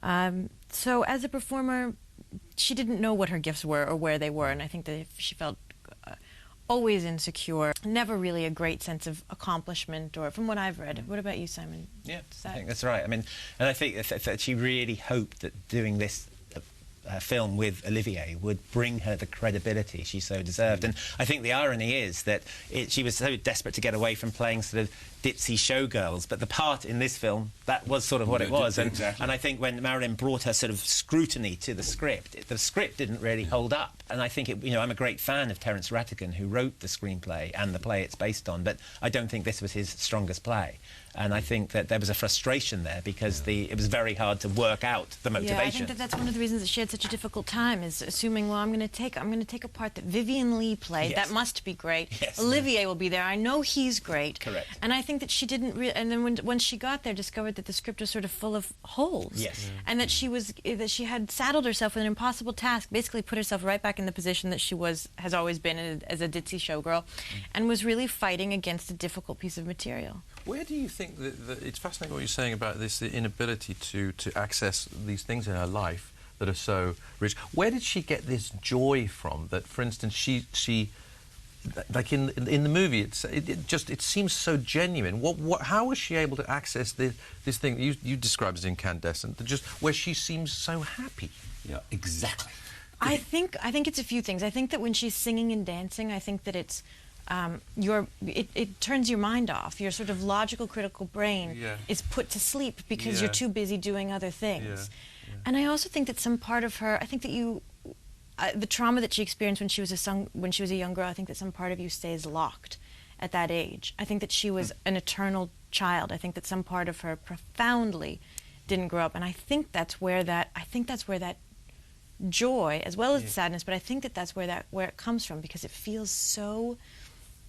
So as a performer, she didn't know what her gifts were or where they were, and I think that she felt always insecure, never really a great sense of accomplishment, or from what I've read. What about you, Simon? Yeah, I think that's right. I mean, and I think that she really hoped that doing this film with Olivier would bring her the credibility she so deserved. And I think the irony is that she was so desperate to get away from playing sort of ditzy showgirls, but the part in this film, that was sort of what it was. Exactly. And I think when Marilyn brought her sort of scrutiny to the script didn't really hold up. And I think, I'm a great fan of Terence Rattigan, who wrote the screenplay and the play it's based on, but I don't think this was his strongest play. And I think that there was a frustration there because it was very hard to work out the motivation. Yeah, I think that's one of the reasons that she had such a difficult time, is assuming, well, I'm going to take a part that Vivien Leigh played. Yes. That must be great. Yes. Olivier will be there. I know he's great. Correct. And I think that she didn't and then when she got there, discovered that the script was sort of full of holes. Yes. And that she had saddled herself with an impossible task, basically put herself right back in the position that she has always been as a ditzy showgirl, and was really fighting against a difficult piece of material. Where do you think that it's fascinating what you're saying about this, the inability to access these things in her life that are so rich? Where did she get this joy from? That, for instance, she like in the movie, it seems so genuine. How was she able to access this thing you described as incandescent, just where she seems so happy? Yeah, exactly. I think it's a few things. I think that when she's singing and dancing, I think that it's it turns your mind off. Your sort of logical, critical brain is put to sleep because you're too busy doing other things. Yeah. And I also think that some part of her, I think that the trauma that she experienced when she was a young girl, I think that some part of you stays locked at that age. I think that she was an eternal child. I think that some part of her profoundly didn't grow up, and I think that's where that joy, as well as the sadness, but I think that that's where it comes from, because it feels so